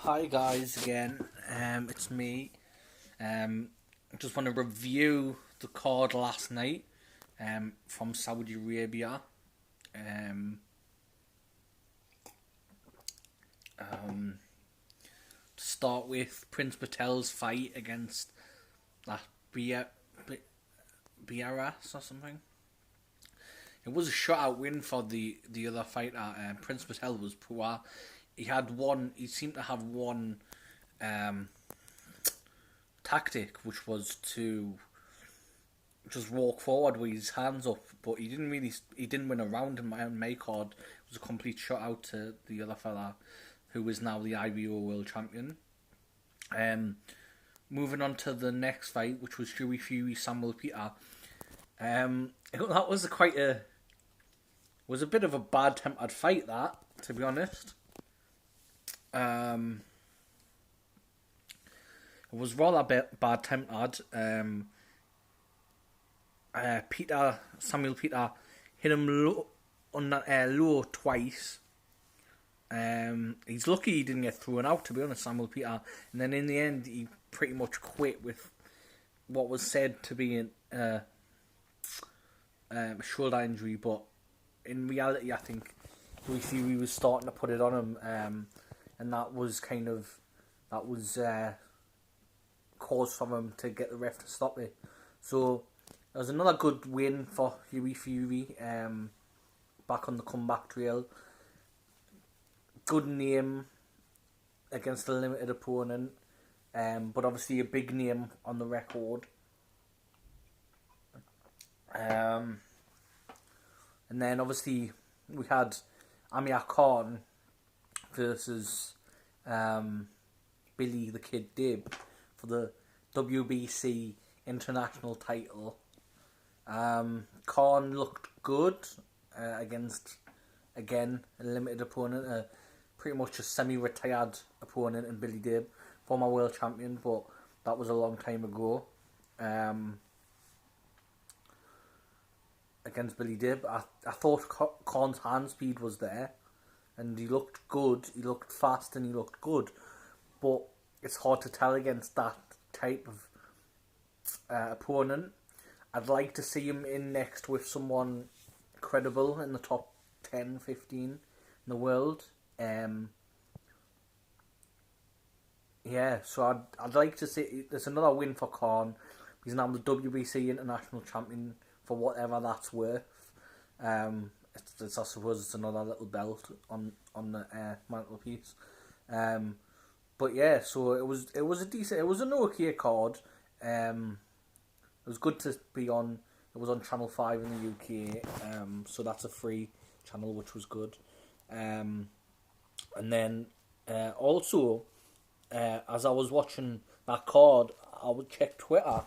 Hi guys again. It's me. I just want to review the card last night. From Saudi Arabia. Um, to start with Prince Patel's fight against that Bia, Biaras or something. It was a shutout win for the other fighter. Prince Patel was poor. He had one. He seemed to have one um, tactic, which was to just walk forward with his hands up. But he didn't really. He didn't win a round in my card. It was a complete shutout to the other fella, who is now the IBO World Champion. Um, Moving on to the next fight, which was Stewie Fury Samuel Peter. That was was a bit of a bad tempered fight, that, to be honest. It was rather bad tempered. Samuel Peter hit him low twice. He's lucky he didn't get thrown out, to be honest, Samuel Peter. And then in the end, he pretty much quit with what was said to be a shoulder injury, but in reality, I think Louis Fury was starting to put it on him, and that was cause for him to get the ref to stop it. So it was another good win for Hughie Fury, back on the comeback trail. Good name against a limited opponent, but obviously a big name on the record. And then obviously we had Amir Khan versus Billy the Kid Dib for the WBC international title. Khan looked good against, again, a limited opponent, pretty much a semi-retired opponent in Billy Dib, former world champion, but that was a long time ago. Against Billy Dib, I thought Khan's hand speed was there, and he looked good, he looked fast, and he looked good, but it's hard to tell against that type of opponent. I'd like to see him in next with someone credible in the top 10, 15 in the world. So I'd like to see. There's another win for Khan. He's now the WBC international champion for whatever that's worth. I suppose it's another little belt on the mantelpiece. But yeah, so it was an okay card. It was good to be on. It was on Channel 5 in the UK, so that's a free channel, which was good. And then also, as I was watching that card, I would check Twitter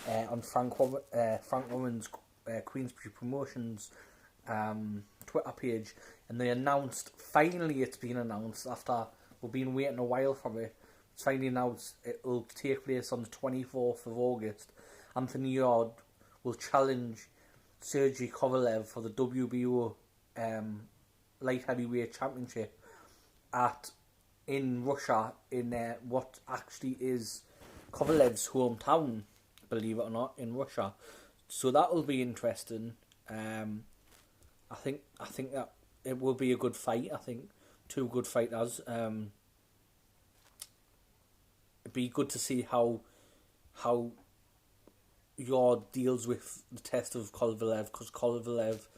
on Frank Woman's Queensbury Promotions Twitter page, and they announced, finally it's been announced after we've been waiting a while for it. It's finally announced it will take place on the 24th of August. Anthony Yard will challenge Sergey Kovalev for the WBO light heavyweight championship in Russia, in what actually is Kovalev's hometown, believe it or not, in Russia. So that will be interesting. I think that it will be a good fight. I think two good fighters. It'd be good to see how Yard deals with the test of Kovalev, because Kovalev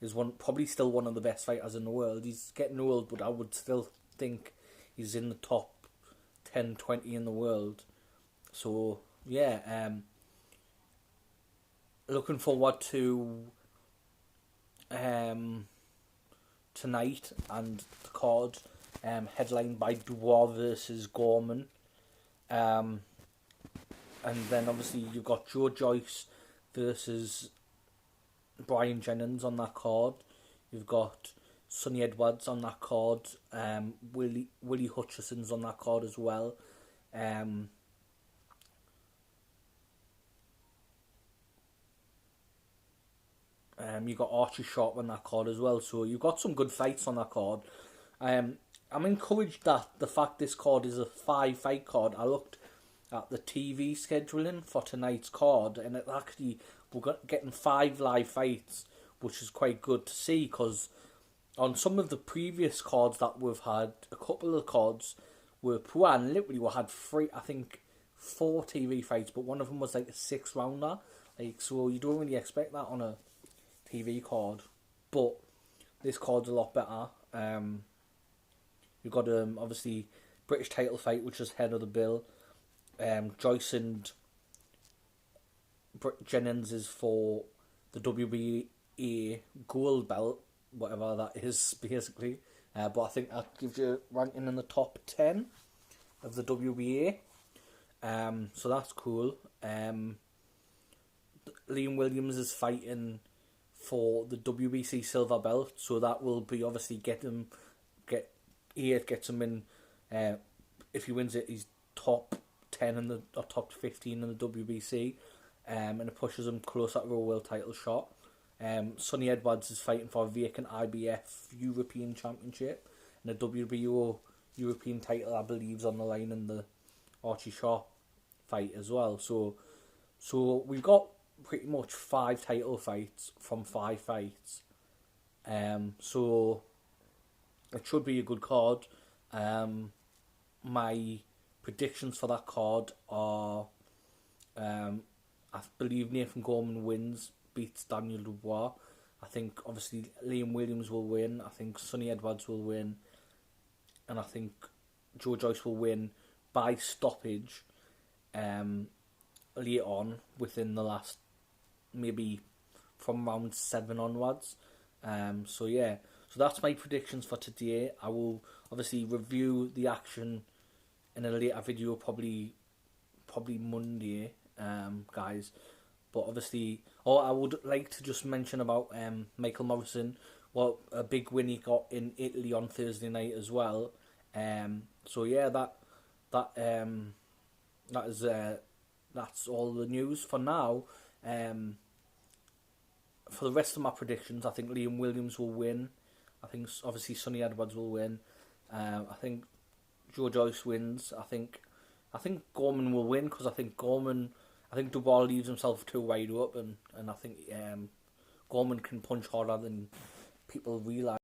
is probably still one of the best fighters in the world. He's getting old, but I would still think he's in the top 10, 20 in the world. So yeah, looking forward to tonight and the card, headlined by Dubois versus Gorman. And then obviously you've got Joe Joyce versus Brian Jennings on that card. You've got Sonny Edwards on that card. Willie Hutchison's on that card as well. You got Archie Sharp on that card as well. So you've got some good fights on that card. I'm encouraged that the fact this card is a 5-fight card. I looked at the TV scheduling for tonight's card, and it actually we're getting 5 live fights, which is quite good to see, because on some of the previous cards that we've had, a couple of cards were poor, and literally we had 4 TV fights, but one of them was like a 6-rounder. Like, so you don't really expect that on a TV card, but this card's a lot better. You've got obviously British title fight, which is head of the bill. Joyce and Jennings is for the WBA gold belt, whatever that is, basically. But I think that gives you ranking in the top 10 of the WBA. So that's cool. Liam Williams is fighting for the WBC silver belt, so that will be obviously gets him in. If he wins it, he's top 10 in or top 15 in the WBC, and it pushes him closer to a world title shot. Sonny Edwards is fighting for a vacant IBF European Championship, and the WBO European title, I believe, is on the line in the Archie Shaw fight as well. So we've got pretty much 5 title fights from 5 fights. So it should be a good card. My predictions for that card are, I believe Nathan Gorman beats Daniel Dubois. I think obviously Liam Williams will win. I think Sonny Edwards will win, and I think Joe Joyce will win by stoppage. Later on, within the last, maybe from round 7 onwards. So that's my predictions for today. I will obviously review the action in a later video, probably Monday, guys. But obviously, I would like to just mention about Michael Morrison. Well, a big win he got in Italy on Thursday night as well. That's all the news for now. For the rest of my predictions, I think Liam Williams will win. I think obviously Sonny Edwards will win. I think Joe Joyce wins. I think Gorman will win, because I think Dubois leaves himself too wide open, and I think Gorman can punch harder than people realise.